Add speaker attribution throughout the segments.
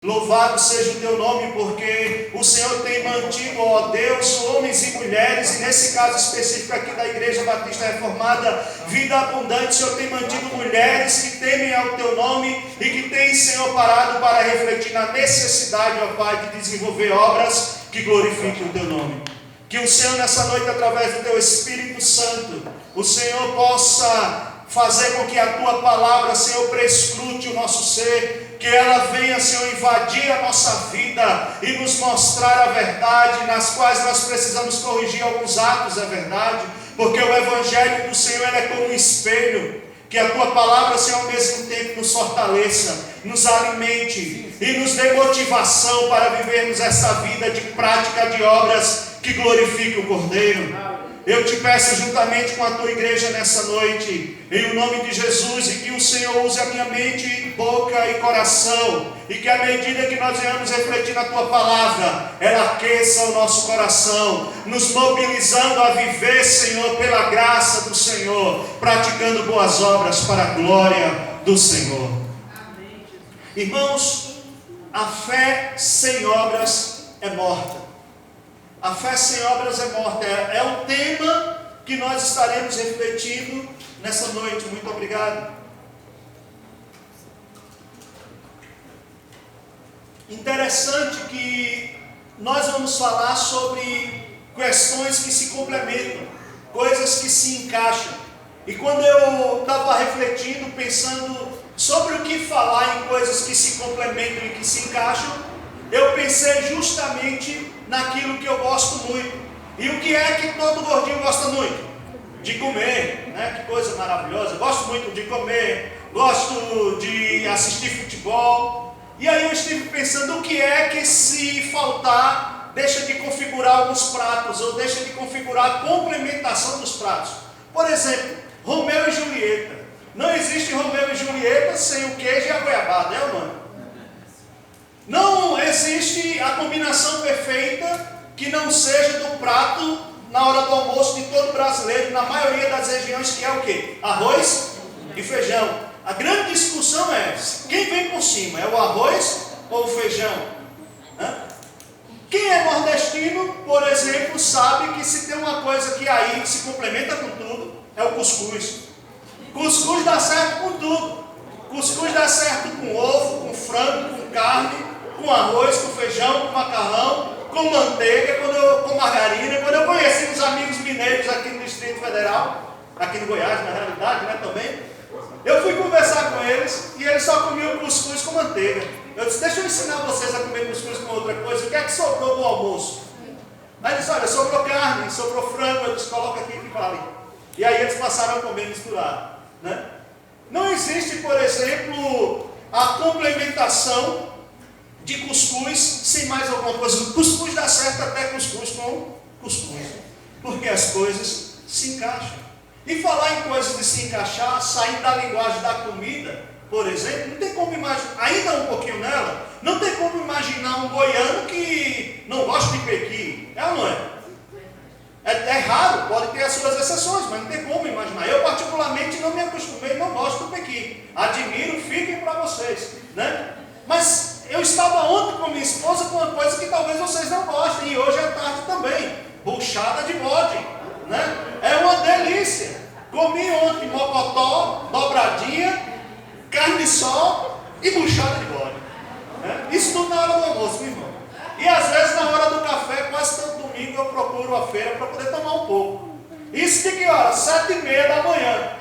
Speaker 1: Louvado seja o teu nome, porque o Senhor tem mantido, ó Deus, homens e mulheres, e nesse caso específico aqui da Igreja Batista Reformada, Vida Abundante, o Senhor tem mantido mulheres que temem ao teu nome e que têm, Senhor, parado para refletir na necessidade, ó Pai, de desenvolver obras que glorifiquem o teu nome. Que o Senhor nessa noite, através do teu Espírito Santo, o Senhor possa fazer com que a tua palavra, Senhor, prescrute o nosso ser, que ela venha, Senhor, invadir a nossa vida e nos mostrar a verdade, nas quais nós precisamos corrigir alguns atos, é verdade, porque o Evangelho do Senhor ele é como um espelho, que a tua palavra, Senhor, ao mesmo tempo nos fortaleça, nos alimente e nos dê motivação para vivermos essa vida de prática de obras que glorifiquem o Cordeiro. Eu te peço juntamente com a tua igreja nessa noite, em nome de Jesus, e que o Senhor use a minha mente, boca e coração, e que à medida que nós venhamos refletir na tua palavra, ela aqueça o nosso coração, nos mobilizando a viver, Senhor, pela graça do Senhor, praticando boas obras para a glória do Senhor. Amém. Irmãos, a fé sem obras é morta. A fé sem obras é morta. É o tema que nós estaremos refletindo nessa noite. Muito obrigado. Interessante que nós vamos falar sobre questões que se complementam, coisas que se encaixam. E quando eu estava refletindo, pensando sobre o que falar em coisas que se complementam e que se encaixam, eu pensei justamente naquilo que eu gosto muito. E o que é que todo gordinho gosta muito? De comer, né? Que coisa maravilhosa. Gosto muito de comer, gosto de assistir futebol. E aí eu estive pensando o que é que, se faltar, deixa de configurar alguns pratos, ou deixa de configurar a complementação dos pratos. Por exemplo, Romeu e Julieta. Não existe Romeu e Julieta sem o queijo e a goiabada, é ou não é? Não existe a combinação perfeita que não seja do prato na hora do almoço de todo brasileiro, na maioria das regiões, que é o quê? Arroz e feijão. A grande discussão é quem vem por cima, é o arroz ou o feijão? Quem é nordestino, por exemplo, sabe que se tem uma coisa que aí se complementa com tudo, é o cuscuz. Cuscuz dá certo com tudo. Cuscuz dá certo com ovo, com frango, com carne, com arroz, com feijão, com macarrão, com manteiga, com margarina. Quando eu conheci os amigos mineiros aqui no Distrito Federal, aqui no Goiás, na realidade, né, também, eu fui conversar com eles e eles só comiam cuscuz com manteiga. Eu disse, deixa eu ensinar vocês a comer cuscuz com outra coisa. O que é que sobrou do almoço? Aí eles disseram, olha, sobrou carne, sobrou frango. Eu disse, coloca aqui que vale. E aí eles passaram a comer misturado, né? Não existe, por exemplo, a complementação de cuscuz sem mais alguma coisa. O cuscuz dá certo até cuscuz com cuscuz, porque as coisas se encaixam. E falar em coisas de se encaixar, sair da linguagem da comida, por exemplo, não tem como imaginar, ainda um pouquinho nela, não tem como imaginar um goiano que não gosta de pequi, é ou não é? É raro, pode ter as suas exceções, mas não tem como imaginar. Eu particularmente não me acostumei, não gosto do pequi. Admiro, fiquem para vocês, né? Mas eu estava ontem com minha esposa com uma coisa que talvez vocês não gostem, e hoje à tarde também, buchada de bode, né? É uma delícia. Comi ontem mocotó, dobradinha, carne de sol e buchada de bode, né? Isso tudo na hora do almoço, meu irmão. E às vezes na hora do café, quase todo domingo eu procuro a feira para poder tomar um pouco. Isso de que hora? 7h30 da manhã.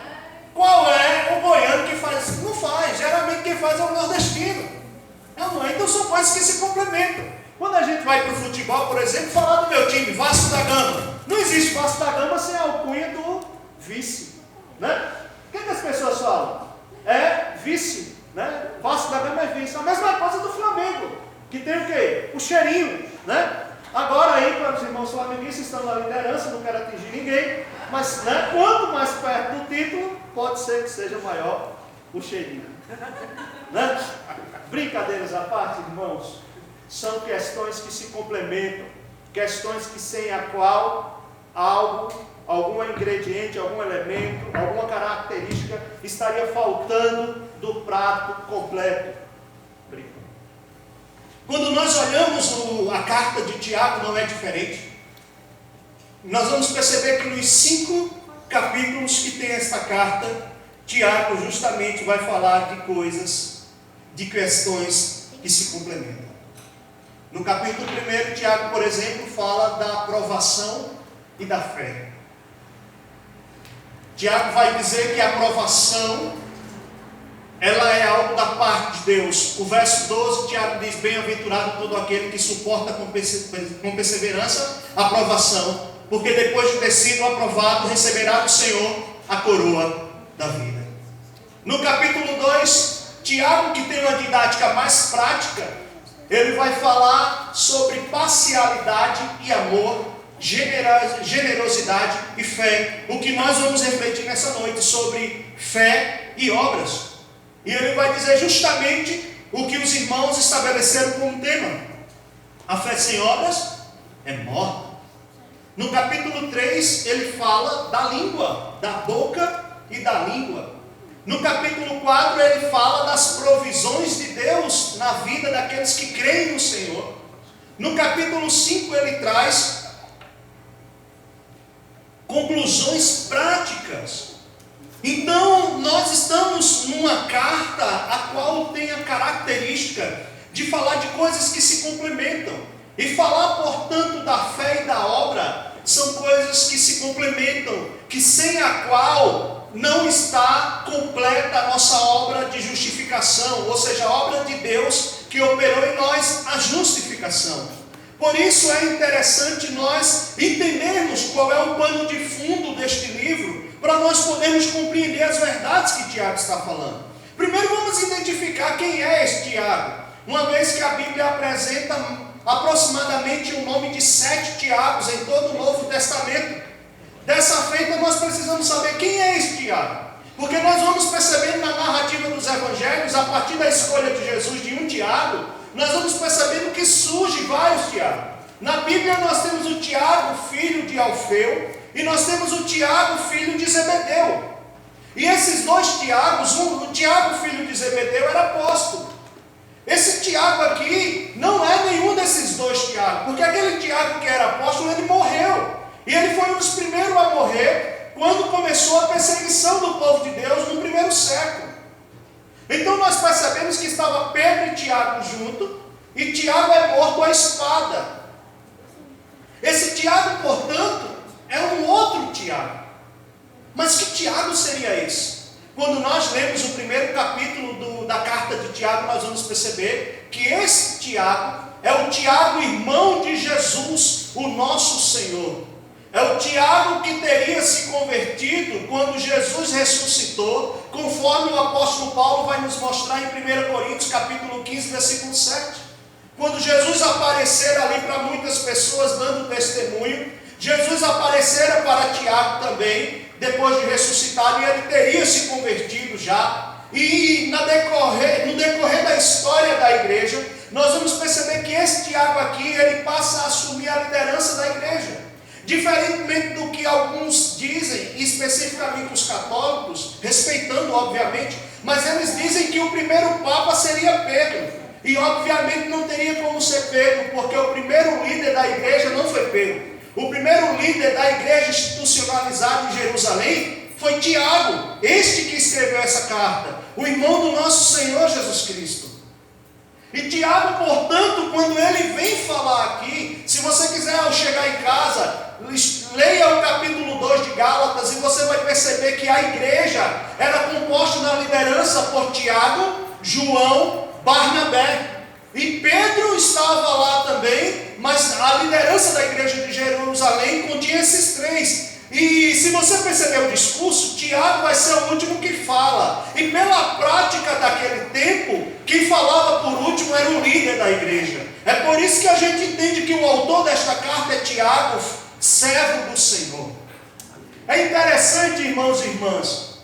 Speaker 1: Qual é o goiano que faz? Não faz, geralmente quem faz é o nordestino. Não é? Então são coisas que se complementam. Quando a gente vai para o futebol, por exemplo, falar do meu time, Vasco da Gama. Não existe Vasco da Gama sem a alcunha do vice, né? O que as pessoas falam? É vice, né? Vasco da Gama é vice. A mesma coisa do Flamengo, que tem o quê? O cheirinho, né? Agora aí, para os irmãos flamenguistas, estão na liderança, não quero atingir ninguém, mas, né, quanto mais perto do título, pode ser que seja maior o cheirinho, né? Brincadeiras à parte, irmãos, são questões que se complementam, questões que sem a qual algum ingrediente, algum elemento, alguma característica estaria faltando do prato completo. Quando nós olhamos a carta de Tiago, não é diferente. Nós vamos perceber que nos 5 capítulos que tem esta carta, Tiago justamente vai falar de coisas, de questões que se complementam. No capítulo 1, Tiago, por exemplo, fala da aprovação e da fé. Tiago vai dizer que a aprovação, ela é algo da parte de Deus. O verso 12, Tiago diz: bem-aventurado todo aquele que suporta com perseverança a aprovação, porque depois de ter sido aprovado, receberá do Senhor a coroa da vida. No capítulo 2, Tiago, que tem uma didática mais prática, ele vai falar sobre parcialidade e amor, generosidade e fé. O que nós vamos refletir nessa noite sobre fé e obras. E ele vai dizer justamente o que os irmãos estabeleceram como tema: a fé sem obras é morta. No capítulo 3, ele fala da língua, da boca e da língua. No capítulo 4, ele fala das provisões de Deus na vida daqueles que creem no Senhor. No capítulo 5, ele traz conclusões práticas. Então, nós estamos numa carta a qual tem a característica de falar de coisas que se complementam. E falar, portanto, da fé e da obra são coisas que se complementam, que sem a qual não está completa a nossa obra de justificação, ou seja, a obra de Deus que operou em nós a justificação. Por isso é interessante nós entendermos qual é o pano de fundo deste livro, para nós podermos compreender as verdades que Tiago está falando. Primeiro vamos identificar quem é este Tiago, uma vez que a Bíblia apresenta aproximadamente o nome de 7 Tiagos em todo o Novo Testamento. Dessa feita nós precisamos saber quem é este Tiago, porque nós vamos percebendo na narrativa dos evangelhos, a partir da escolha de Jesus de um Tiago, nós vamos percebendo que surge vários Tiagos. Na Bíblia nós temos o Tiago, filho de Alfeu, e nós temos o Tiago, filho de Zebedeu. E esses 2 Tiagos, o Tiago, filho de Zebedeu, era apóstolo. Esse Tiago aqui não é nenhum desses 2 Tiagos, porque aquele Tiago que era apóstolo, ele morreu. E ele foi um dos primeiros a morrer quando começou a perseguição do povo de Deus no 1º século. Então nós percebemos que estava Pedro e Tiago junto, e Tiago é morto à espada. Esse Tiago, portanto, é um outro Tiago. Mas que Tiago seria esse? Quando nós lemos o 1º capítulo da carta de Tiago, nós vamos perceber que esse Tiago é o Tiago, irmão de Jesus, o nosso Senhor. É o Tiago que teria se convertido quando Jesus ressuscitou, conforme o apóstolo Paulo vai nos mostrar em 1 Coríntios capítulo 15, versículo 7. Quando Jesus aparecera ali para muitas pessoas dando testemunho, Jesus aparecera para Tiago também, depois de ressuscitado, e ele teria se convertido já. E no decorrer da história da igreja, nós vamos perceber que esse Tiago aqui, ele passa a assumir a liderança da igreja. Diferentemente do que alguns dizem, especificamente os católicos, respeitando obviamente, mas eles dizem que o primeiro Papa seria Pedro. E obviamente não teria como ser Pedro, porque o primeiro líder da igreja não foi Pedro. O primeiro líder da igreja institucionalizada em Jerusalém foi Tiago, este que escreveu essa carta, o irmão do nosso Senhor Jesus Cristo. E Tiago, portanto, quando ele vem falar aqui, se você quiser ao chegar em casa, leia o capítulo 2 de Gálatas e você vai perceber que a igreja era composta na liderança por Tiago, João, Barnabé. E Pedro estava lá também, mas a liderança da igreja de Jerusalém continha esses 3. E se você perceber o discurso, Tiago vai ser o último que fala. E pela prática daquele tempo, quem falava por último era o líder da igreja. É por isso que a gente entende que o autor desta carta é Tiago, servo do Senhor. É interessante, irmãos e irmãs,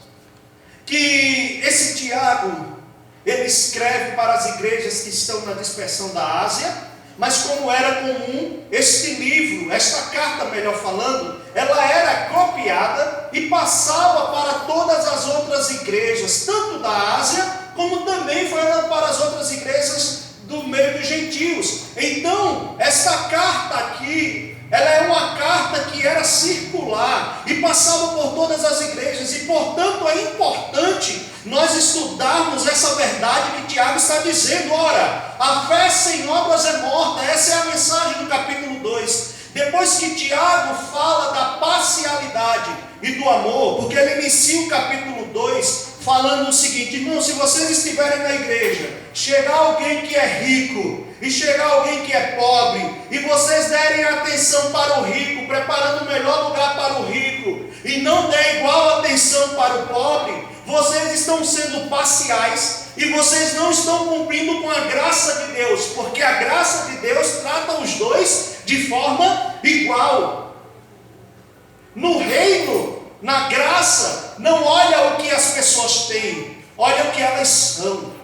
Speaker 1: que esse Tiago, ele escreve para as igrejas que estão na dispersão da Ásia, mas como era comum, este livro, esta carta melhor falando, ela era copiada e passava para todas as outras igrejas, tanto da Ásia, como também foi para as outras igrejas do meio dos gentios. Então, essa carta aqui, ela é uma carta que era circular e passava por todas as igrejas, e portanto é importante nós estudarmos essa verdade que Tiago está dizendo. Ora, a fé sem obras é morta. Essa é a mensagem do capítulo 2. Depois que Tiago fala da parcialidade e do amor, porque ele inicia o capítulo 2 falando o seguinte: irmão, se vocês estiverem na igreja, chegar alguém que é rico e chegar alguém que é pobre, e vocês derem atenção para o rico, preparando o melhor lugar para o rico, e não der igual atenção para o pobre, vocês estão sendo parciais e vocês não estão cumprindo com a graça de Deus, porque a graça de Deus trata os dois de forma igual. No reino, na graça, não olha o que as pessoas têm, olha o que elas são.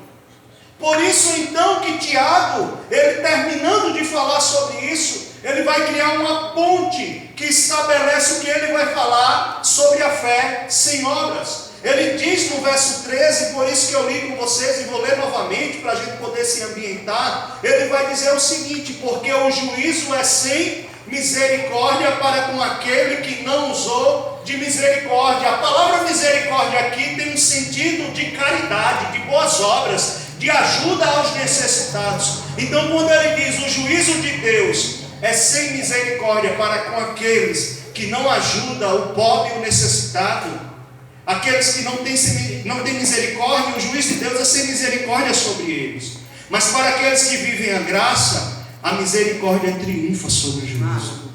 Speaker 1: Por isso então que Tiago, ele terminando de falar sobre isso, ele vai criar uma ponte que estabelece o que ele vai falar sobre a fé sem obras. Ele diz no verso 13, por isso que eu li com vocês e vou ler novamente para a gente poder se ambientar. Ele vai dizer o seguinte: porque o juízo é sem misericórdia para com aquele que não usou de misericórdia. A palavra misericórdia aqui tem um sentido de caridade, de boas obras, de ajuda aos necessitados. Então quando ele diz o juízo de Deus é sem misericórdia para com aqueles que não ajudam o pobre e o necessitado, aqueles que não têm misericórdia, o juízo de Deus é sem misericórdia sobre eles. Mas para aqueles que vivem a graça, a misericórdia triunfa sobre o juízo.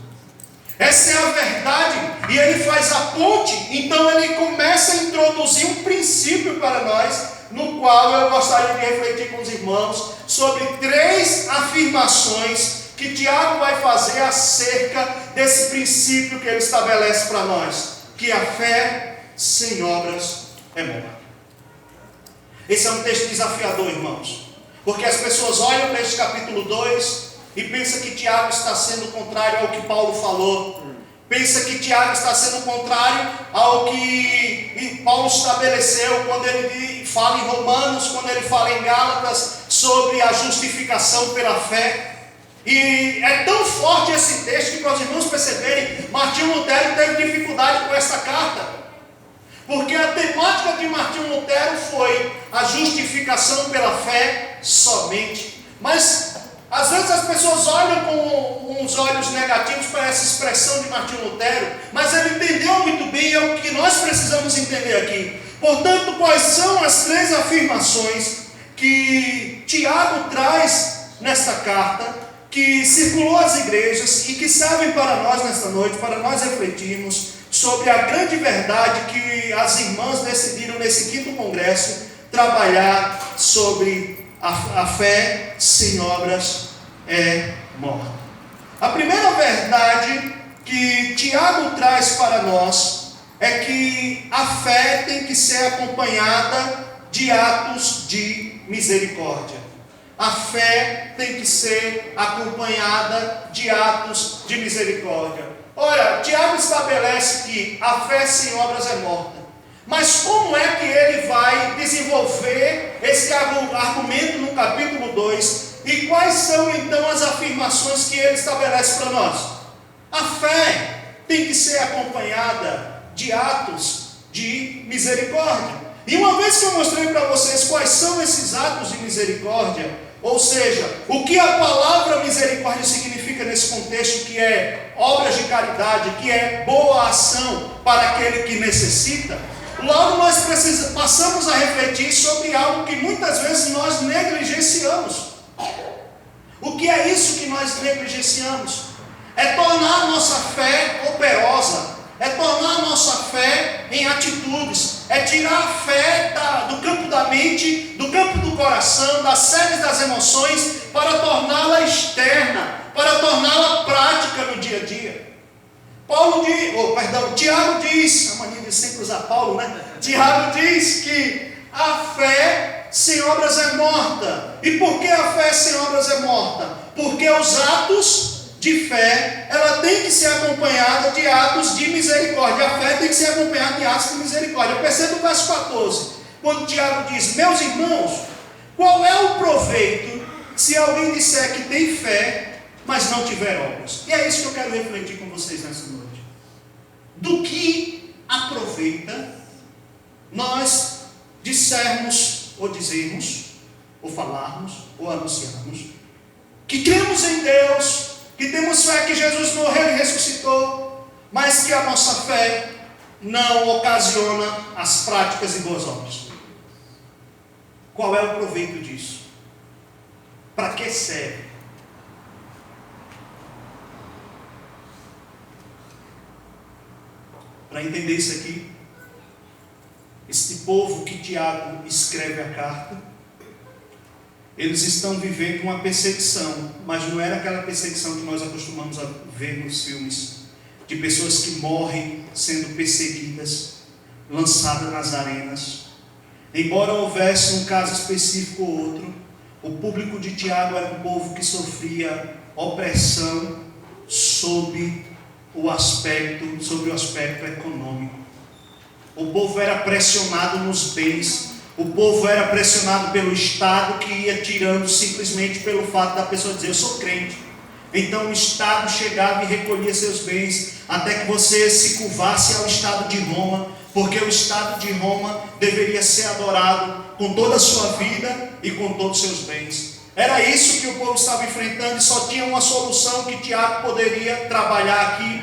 Speaker 1: Essa é a verdade, e ele faz a ponte. Então ele começa a introduzir um princípio para nós, no qual eu gostaria de refletir com os irmãos sobre 3 afirmações que Tiago vai fazer acerca desse princípio que ele estabelece para nós, que a fé sem obras é morta. Esse é um texto desafiador, irmãos, porque as pessoas olham para este capítulo 2 e pensam que Tiago está sendo contrário ao que Paulo falou, pensa que Tiago está sendo contrário ao que Paulo estabeleceu quando ele fala em Romanos, quando ele fala em Gálatas sobre a justificação pela fé. E é tão forte esse texto que, para os irmãos perceberem, Martinho Lutero teve dificuldade com essa carta, porque a temática de Martinho Lutero foi a justificação pela fé somente. Mas às vezes as pessoas olham com uns olhos negativos para essa expressão de Martinho Lutero, mas ele entendeu muito bem, é o que nós precisamos entender aqui. Portanto, quais são as 3 afirmações que Tiago traz nesta carta, que circulou às igrejas e que servem para nós nesta noite, para nós refletirmos sobre a grande verdade que as irmãs decidiram nesse 5º congresso trabalhar sobre a fé sem obras é morta. A primeira verdade que Tiago traz para nós é que a fé tem que ser acompanhada de atos de misericórdia. A fé tem que ser acompanhada de atos de misericórdia. Ora, Tiago estabelece que a fé sem obras é morta. Mas como é que ele vai desenvolver esse argumento no capítulo 2? E quais são então as afirmações que ele estabelece para nós? A fé tem que ser acompanhada de atos de misericórdia. E uma vez que eu mostrei para vocês quais são esses atos de misericórdia, ou seja, o que a palavra misericórdia significa nesse contexto, que é obras de caridade, que é boa ação para aquele que necessita, logo nós passamos a refletir sobre algo que muitas vezes nós negligenciamos. O que é isso que nós negligenciamos? É tornar a nossa fé operosa, é tornar a nossa fé em atitudes, é tirar a fé do campo da mente, do campo do coração, das sedes das emoções, para torná-la externa, para torná-la prática no dia a dia. Tiago diz, a mania de sempre usar Paulo, né? Tiago diz que a fé sem obras é morta. E por que a fé sem obras é morta? Porque os atos de fé, ela tem que ser acompanhada de atos de misericórdia. A fé tem que ser acompanhada de atos de misericórdia. Perceba o verso 14, quando Tiago diz: meus irmãos, qual é o proveito se alguém disser que tem fé, mas não tiver obras? E é isso que eu quero refletir com vocês nessa noite. Do que aproveita nós dissermos, ou dizermos, ou falarmos, ou anunciarmos, que cremos em Deus, que temos fé que Jesus morreu e ressuscitou, mas que a nossa fé não ocasiona as práticas e boas obras? Qual é o proveito disso? Para que serve? Para entender isso aqui, este povo que Tiago escreve a carta, eles estão vivendo uma perseguição, mas não era aquela perseguição que nós acostumamos a ver nos filmes, de pessoas que morrem sendo perseguidas, lançadas nas arenas. Embora houvesse um caso específico ou outro, o público de Tiago era um povo que sofria opressão sobre o aspecto econômico. O povo era pressionado nos bens, o povo era pressionado pelo Estado, que ia tirando simplesmente pelo fato da pessoa dizer: eu sou crente. Então o Estado chegava e recolhia seus bens, até que você se curvasse ao Estado de Roma, porque o Estado de Roma deveria ser adorado com toda a sua vida e com todos os seus bens. Era isso que o povo estava enfrentando, e só tinha uma solução que Tiago poderia trabalhar aqui,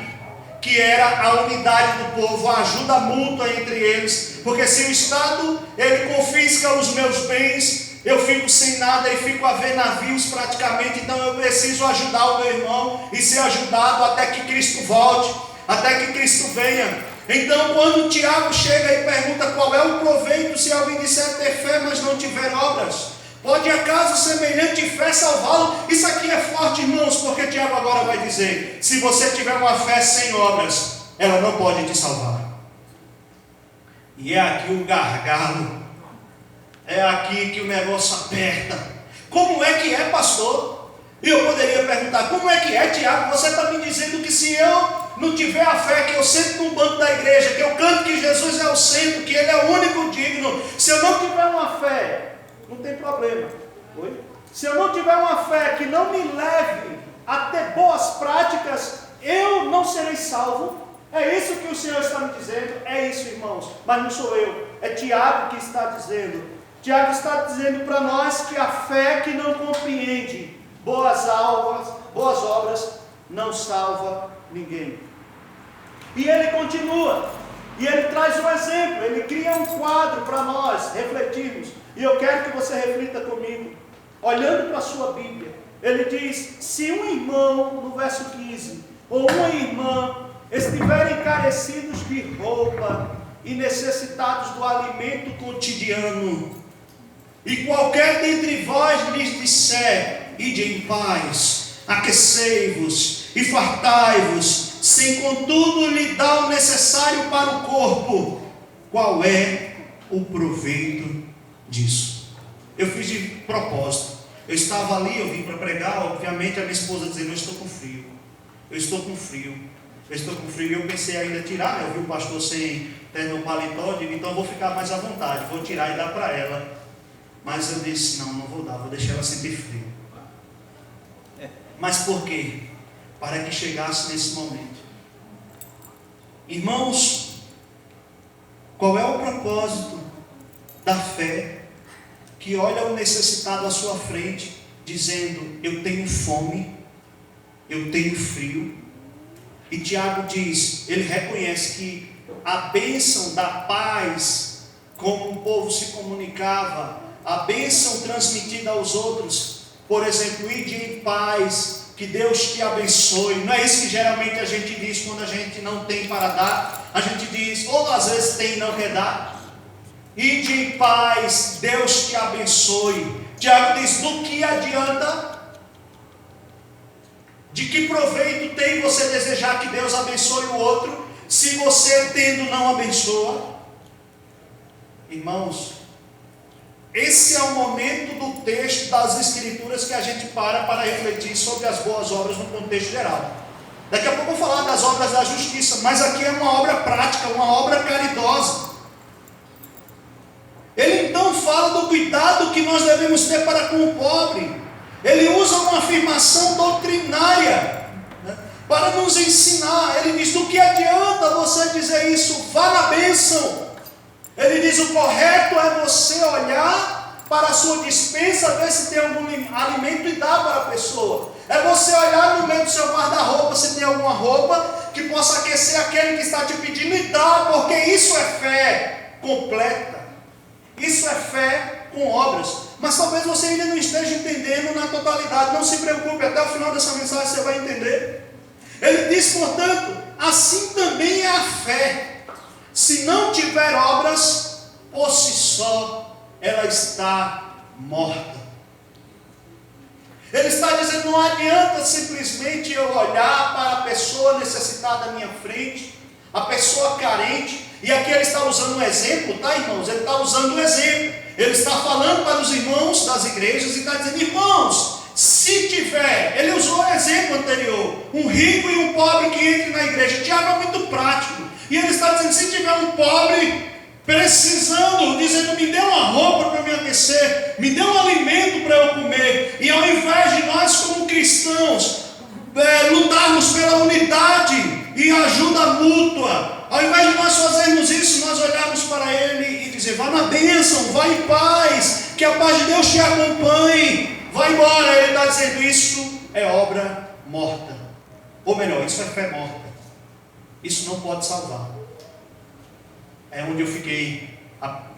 Speaker 1: que era a unidade do povo, a ajuda mútua entre eles. Porque se o Estado ele confisca os meus bens, eu fico sem nada e fico a ver navios praticamente. Então eu preciso ajudar o meu irmão e ser ajudado até que Cristo volte, até que Cristo venha. Então quando Tiago chega e pergunta qual é o proveito se alguém disser ter fé, mas não tiver obras, pode acaso semelhante fé salvá-lo? Isso aqui é forte, irmãos, porque Tiago agora vai dizer: se você tiver uma fé sem obras, ela não pode te salvar. E é aqui o gargalo, é aqui que o negócio aperta. Como é que é, pastor? E eu poderia perguntar: como é que é, Tiago? Você está me dizendo que se eu não tiver a fé, que eu sento no banco da igreja, que eu canto que Jesus é o centro, que Ele é o único digno, se eu não tiver uma fé, não tem problema. Oi? Se eu não tiver uma fé que não me leve a ter boas práticas, eu não serei salvo? É isso que o Senhor está me dizendo? É isso, irmãos. Mas não sou eu, é Tiago que está dizendo. Tiago está dizendo para nós que a fé que não compreende boas obras não salva ninguém. E ele continua, e ele traz um exemplo, ele cria um quadro para nós refletirmos. E eu quero que você reflita comigo, olhando para a sua Bíblia. Ele diz: se um irmão, no verso 15, ou uma irmã, estiverem carecidos de roupa e necessitados do alimento cotidiano, e qualquer dentre vós lhes disser: ide em paz, aquecei-vos e fartai-vos, sem contudo lhe dar o necessário para o corpo, qual é o proveito disso? Eu fiz de propósito. Eu estava ali, eu vim para pregar, obviamente a minha esposa dizendo: eu estou com frio, eu estou com frio, eu estou com frio. E eu pensei ainda tirar, né? Eu vi o pastor sem terno paletó, digo: então eu vou ficar mais à vontade, vou tirar e dar para ela. Mas eu disse: não vou dar, vou deixar ela sentir frio. Mas por quê? Para que chegasse nesse momento. Irmãos, qual é o propósito da fé que olha o necessitado à sua frente, dizendo: eu tenho fome, eu tenho frio? E Tiago diz, ele reconhece que a bênção da paz, como o povo se comunicava, a bênção transmitida aos outros, por exemplo, ide em paz, que Deus te abençoe. Não é isso que geralmente a gente diz quando a gente não tem para dar? A gente diz, ou às vezes tem e não quer dar. Ide em paz, Deus te abençoe. Tiago diz: do que adianta? De que proveito tem você desejar que Deus abençoe o outro, se você tendo não abençoa? Irmãos, esse é o momento do texto das Escrituras que a gente para refletir sobre as boas obras no contexto geral. Daqui a pouco eu vou falar das obras da justiça, mas aqui é uma obra prática, uma obra caridosa. Ele então fala do cuidado que nós devemos ter para com o pobre. Ele usa uma afirmação doutrinária, né, para nos ensinar. Ele diz: do que adianta você dizer isso? Vá na bênção. Ele diz: o correto é você olhar para a sua despensa, ver se tem algum alimento e dar para a pessoa. É você olhar no meio do seu guarda-roupa se tem alguma roupa que possa aquecer aquele que está te pedindo e dar, porque isso é fé completa. Isso é fé com obras. Mas talvez você ainda não esteja entendendo na totalidade. Não se preocupe, até o final dessa mensagem você vai entender. Ele diz, portanto, assim também é a fé. Se não tiver obras, por si só, ela está morta. Ele está dizendo: não adianta simplesmente eu olhar para a pessoa necessitada à minha frente, a pessoa carente, e aqui ele está usando um exemplo, tá, irmãos? Ele está usando um exemplo. Ele está falando para os irmãos das igrejas e está dizendo: irmãos, se tiver, ele usou o exemplo anterior, um rico e um pobre que entre na igreja. Tiago é muito prático, e ele está dizendo: se tiver um pobre precisando, dizendo: me dê uma roupa para me aquecer, me dê um alimento para eu comer, e ao invés de nós como cristãos lutarmos pela unidade e ajuda mútua, ao invés de nós fazermos isso, nós olharmos para ele e dizer: vá na bênção, vá em paz, que a paz de Deus te acompanhe, vai embora. Ele está dizendo: isso é obra morta, ou melhor, isso é fé morta, isso não pode salvar. É onde eu fiquei,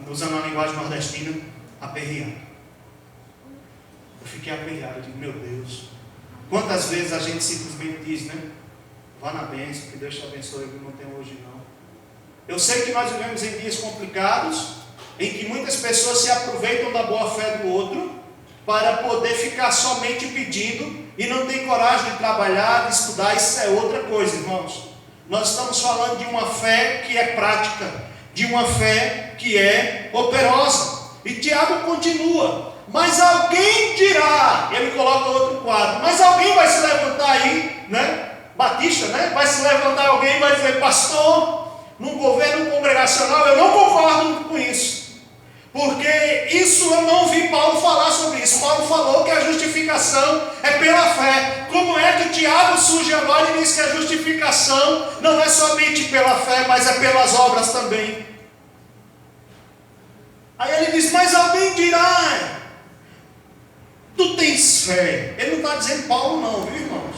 Speaker 1: usando a linguagem nordestina, aperreado. Eu fiquei aperreado, eu digo: meu Deus, quantas vezes a gente simplesmente diz, né? Vá na bênção, que Deus te abençoe, que não tem hoje não. Eu sei que nós vivemos em dias complicados, em que muitas pessoas se aproveitam da boa fé do outro, para poder ficar somente pedindo, e não tem coragem de trabalhar, de estudar. Isso é outra coisa, irmãos. Nós estamos falando de uma fé que é prática, de uma fé que é operosa. E Tiago continua: mas alguém dirá, ele coloca outro quadro, mas alguém vai se levantar aí, né? Batista, né? Vai se levantar alguém e vai dizer: pastor, num governo congregacional eu não concordo com isso, porque isso eu não vi Paulo falar sobre isso. Paulo falou que a justificação é pela fé. Como é que Tiago surge agora e diz que a justificação não é somente pela fé, mas é pelas obras também? Aí ele diz: mas alguém dirá, tu tens fé. Ele não está dizendo Paulo não, viu, irmãos?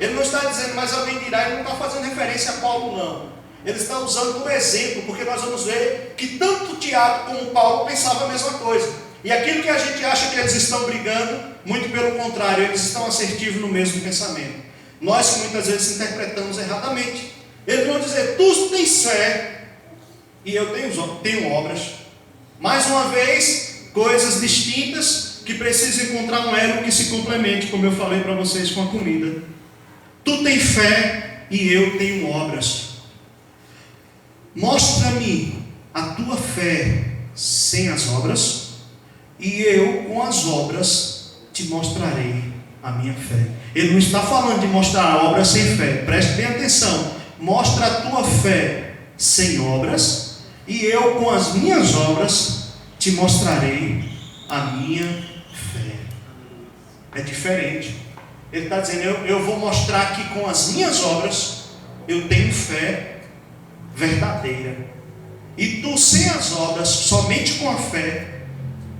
Speaker 1: Ele não está dizendo mas alguém dirá, ele não está fazendo referência a Paulo não. Ele está usando um exemplo, porque nós vamos ver que tanto Tiago como Paulo pensavam a mesma coisa. E aquilo que a gente acha que eles estão brigando, muito pelo contrário, eles estão assertivos no mesmo pensamento. Nós muitas vezes interpretamos erradamente. Eles vão dizer: tu tens fé e eu tenho obras. Mais uma vez, coisas distintas que precisam encontrar um elo que se complemente, como eu falei para vocês com a comida. Tu tens fé e eu tenho obras. Mostra-me a tua fé sem as obras, e eu com as obras te mostrarei a minha fé. Ele não está falando de mostrar a obra sem fé, preste bem atenção. Mostra a tua fé sem obras, e eu com as minhas obras te mostrarei a minha fé. É diferente. Ele está dizendo: eu vou mostrar que com as minhas obras eu tenho fé verdadeira. E tu sem as obras, somente com a fé,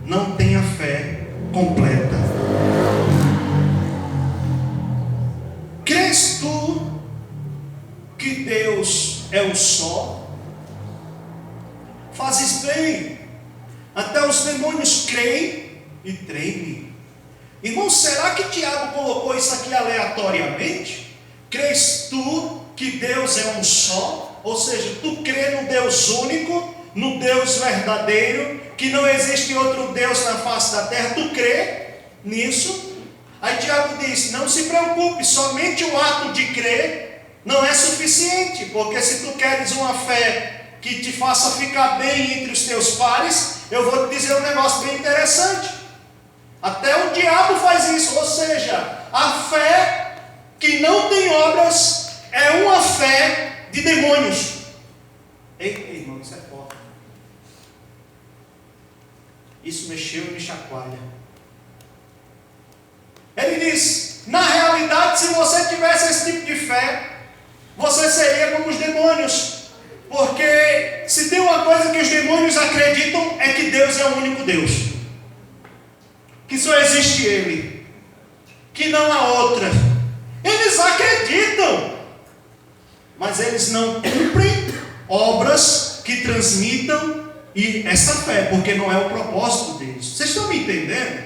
Speaker 1: não tem a fé completa. Crês tu que Deus é um só? Fazes bem. Até os demônios creem e tremem. Irmão, será que Tiago colocou isso aqui aleatoriamente? Crês tu que Deus é um só? Ou seja, tu crê no Deus único, no Deus verdadeiro, que não existe outro Deus na face da terra? Tu crê nisso? Aí Tiago diz: não se preocupe, somente o ato de crer não é suficiente, porque se tu queres uma fé que te faça ficar bem entre os teus pares, eu vou te dizer um negócio bem interessante. Até o diabo faz isso, ou seja, a fé que não tem obras é uma fé de demônios. Ei, irmão, isso é forte. Isso mexeu e me chacoalha. Ele diz, na realidade, se você tivesse esse tipo de fé, você seria como os demônios. Porque se tem uma coisa que os demônios acreditam, é que Deus é o único Deus. Que só existe Ele. Que não há outra. Eles acreditam. Mas eles não cumprem obras que transmitam essa fé. Porque não é o propósito deles. Vocês estão me entendendo?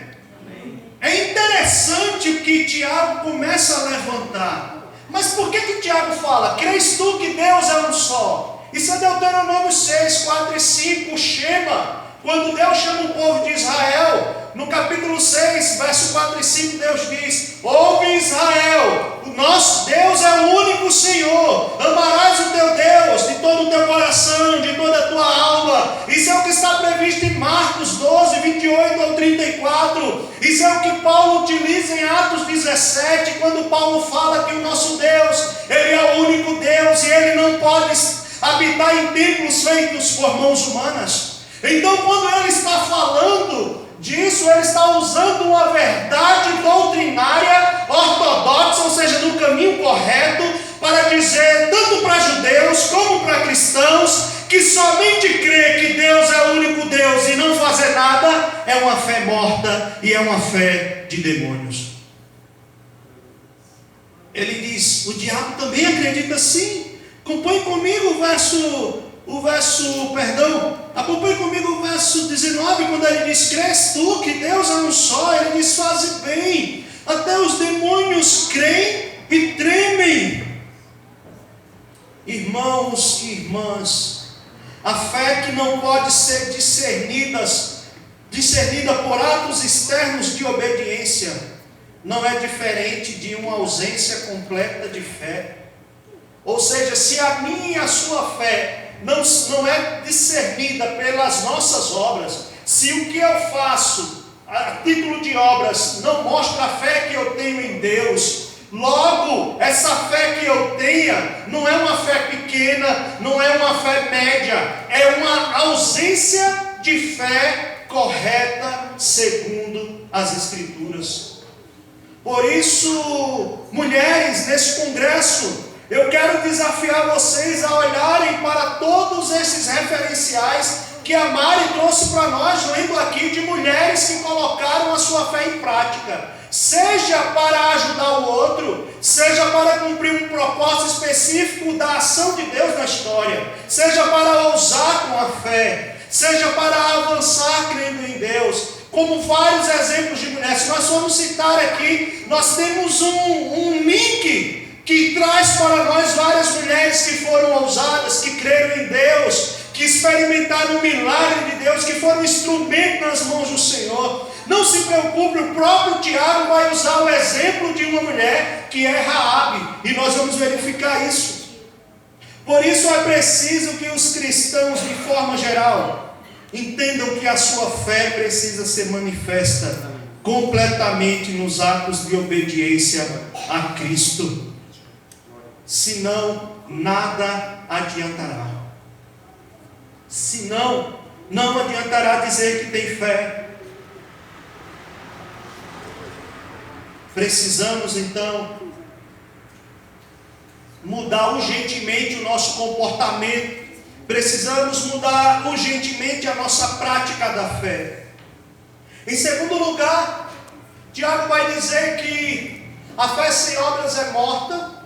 Speaker 1: É interessante o que Tiago começa a levantar. Mas por que Tiago fala? Crês tu que Deus é um só? Isso é Deuteronômio 6, 4 e 5, o Shema. Quando Deus chama o povo de Israel, no capítulo 6, verso 4 e 5, Deus diz: ouve Israel, o nosso Deus é o único Senhor. Amarás o teu Deus de todo o teu coração, de toda a tua alma. Isso é o que está previsto em Marcos 12, 28 ao 34. Isso é o que Paulo utiliza em Atos 17, quando Paulo fala que o nosso Deus, Ele é o único Deus e Ele não pode habitar em templos feitos por mãos humanas. Então, quando ele está falando disso, ele está usando uma verdade doutrinária ortodoxa, ou seja, do caminho correto, para dizer, tanto para judeus como para cristãos, que somente crer que Deus é o único Deus e não fazer nada é uma fé morta e é uma fé de demônios. Ele diz, o diabo também acredita assim. Acompanhe comigo acompanhe comigo o verso 19, quando ele diz, crês tu que Deus é um só? Ele diz, faze bem, até os demônios creem e tremem. Irmãos e irmãs, a fé que não pode ser discernida por atos externos de obediência, não é diferente de uma ausência completa de fé. Ou seja, se a minha e a sua fé não é discernida pelas nossas obras, se o que eu faço a título de obras não mostra a fé que eu tenho em Deus, logo, essa fé que eu tenha não é uma fé pequena, não é uma fé média, é uma ausência de fé correta segundo as Escrituras. Por isso, mulheres, nesse congresso, eu quero desafiar vocês a olharem para todos esses referenciais que a Mari trouxe para nós, lendo aqui de mulheres que colocaram a sua fé em prática, seja para ajudar o outro, seja para cumprir um propósito específico da ação de Deus na história, seja para ousar com a fé, seja para avançar crendo em Deus. Como vários exemplos de mulheres, se nós formos citar aqui, nós temos um link que traz para nós várias mulheres que foram ousadas, que creram em Deus, que experimentaram o milagre de Deus, que foram instrumento nas mãos do Senhor. Não se preocupe, o próprio Tiago vai usar o exemplo de uma mulher que é Raabe, e nós vamos verificar isso. Por isso é preciso que os cristãos, de forma geral, entendam que a sua fé precisa ser manifesta completamente nos atos de obediência a Cristo. Senão, nada adiantará. Senão, não adiantará dizer que tem fé. Precisamos, então, mudar urgentemente o nosso comportamento. Precisamos mudar urgentemente a nossa prática da fé. Em segundo lugar, Tiago vai dizer que a fé sem obras é morta.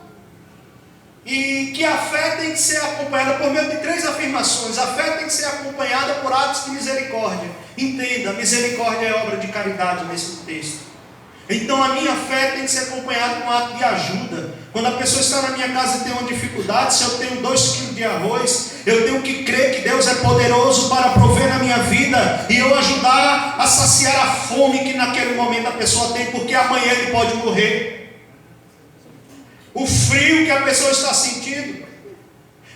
Speaker 1: E que a fé tem que ser acompanhada por meio de 3 afirmações. A fé tem que ser acompanhada por atos de misericórdia. Entenda, misericórdia é obra de caridade nesse texto. Então a minha fé tem que ser acompanhada com um ato de ajuda. Quando a pessoa está na minha casa e tem uma dificuldade, se eu tenho 2 quilos de arroz, eu tenho que crer que Deus é poderoso para prover na minha vida e eu ajudar a saciar a fome que naquele momento a pessoa tem, porque amanhã ele pode morrer. O frio que a pessoa está sentindo.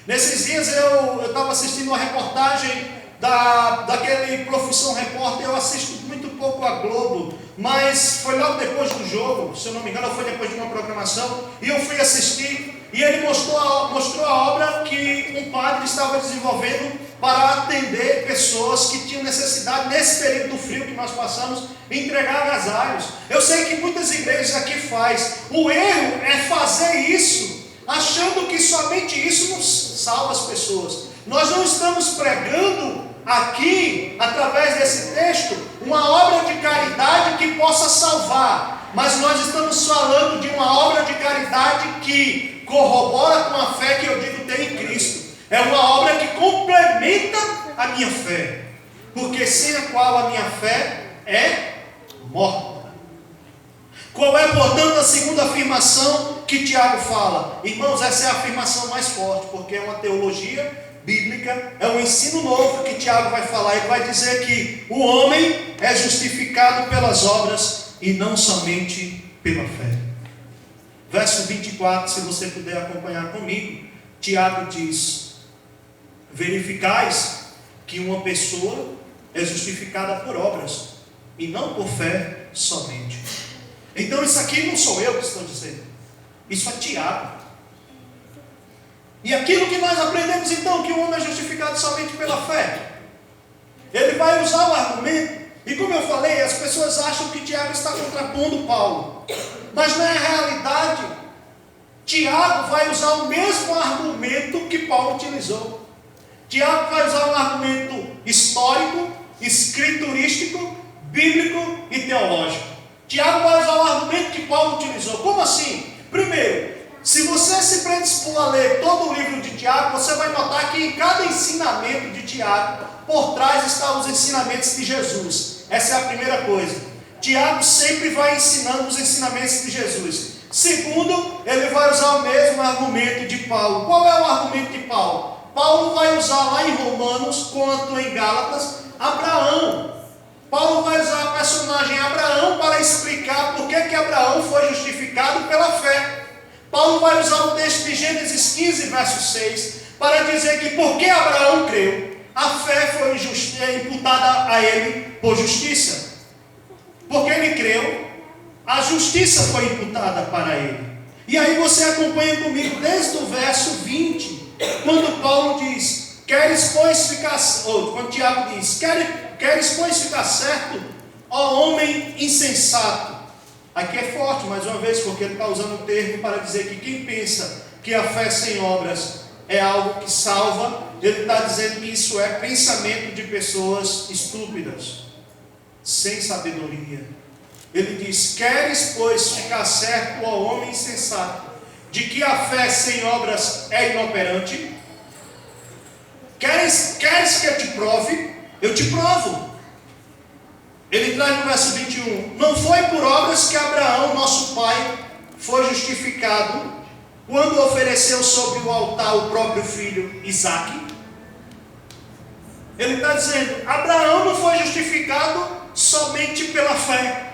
Speaker 1: Nesses dias eu estava assistindo uma reportagem daquele Profissão Repórter. Eu assisto muito pouco a Globo, mas foi logo depois do jogo, se eu não me engano, foi depois de uma programação, e eu fui assistir, e ele mostrou a obra que um padre estava desenvolvendo para atender pessoas que tinham necessidade, nesse período do frio que nós passamos, entregar agasalhos. Eu sei que muitas igrejas aqui faz. O erro é fazer isso, achando que somente isso nos salva as pessoas. Nós não estamos pregando aqui, através desse texto, uma obra de caridade que possa salvar, mas nós estamos falando de uma obra de caridade que corrobora com a fé que eu digo ter em Cristo. É uma obra que complementa a minha fé, porque sem a qual a minha fé é morta. Qual é, portanto, a segunda afirmação que Tiago fala? Irmãos, essa é a afirmação mais forte, porque é uma teologia bíblica, é um ensino novo que Tiago vai falar. Ele vai dizer que o homem é justificado pelas obras e não somente pela fé. Verso 24, se você puder acompanhar comigo, Tiago diz: verificais que uma pessoa é justificada por obras e não por fé somente. Então isso aqui não sou eu que estou dizendo, isso é Tiago. E aquilo que nós aprendemos então, que o homem é justificado somente pela fé, ele vai usar o argumento, e como eu falei, as pessoas acham que Tiago está contrapondo Paulo, mas na realidade Tiago vai usar o mesmo argumento que Paulo utilizou. Tiago vai usar um argumento histórico, escriturístico, bíblico e teológico. Tiago vai usar o argumento que Paulo utilizou. Como assim? Primeiro, se você se predispor a ler todo o livro de Tiago, você vai notar que em cada ensinamento de Tiago, por trás estão os ensinamentos de Jesus. Essa é a primeira coisa. Tiago sempre vai ensinando os ensinamentos de Jesus. Segundo, ele vai usar o mesmo argumento de Paulo. Qual é o argumento de Paulo? Paulo vai usar lá em Romanos, quanto em Gálatas, Abraão. Paulo vai usar a personagem Abraão para explicar por que Abraão foi justificado pela fé. Paulo vai usar o texto de Gênesis 15, verso 6, para dizer que porque Abraão creu, a fé foi imputada a ele por justiça. Porque ele creu, a justiça foi imputada para ele. E aí você acompanha comigo desde o verso 20, quando Paulo diz: queres pois ficar, ou quando Tiago diz: queres pois ficar certo, ó homem insensato. Aqui é forte, mais uma vez, porque ele está usando o termo para dizer que quem pensa que a fé sem obras é algo que salva, ele está dizendo que isso é pensamento de pessoas estúpidas, sem sabedoria. Ele diz: queres pois ficar certo, ó homem insensato, de que a fé sem obras é inoperante? Queres que eu te prove? Eu te provo. Ele traz no verso 21, não foi por obras que Abraão, nosso pai, foi justificado, quando ofereceu sobre o altar o próprio filho Isaque? Ele está dizendo, Abraão não foi justificado somente pela fé.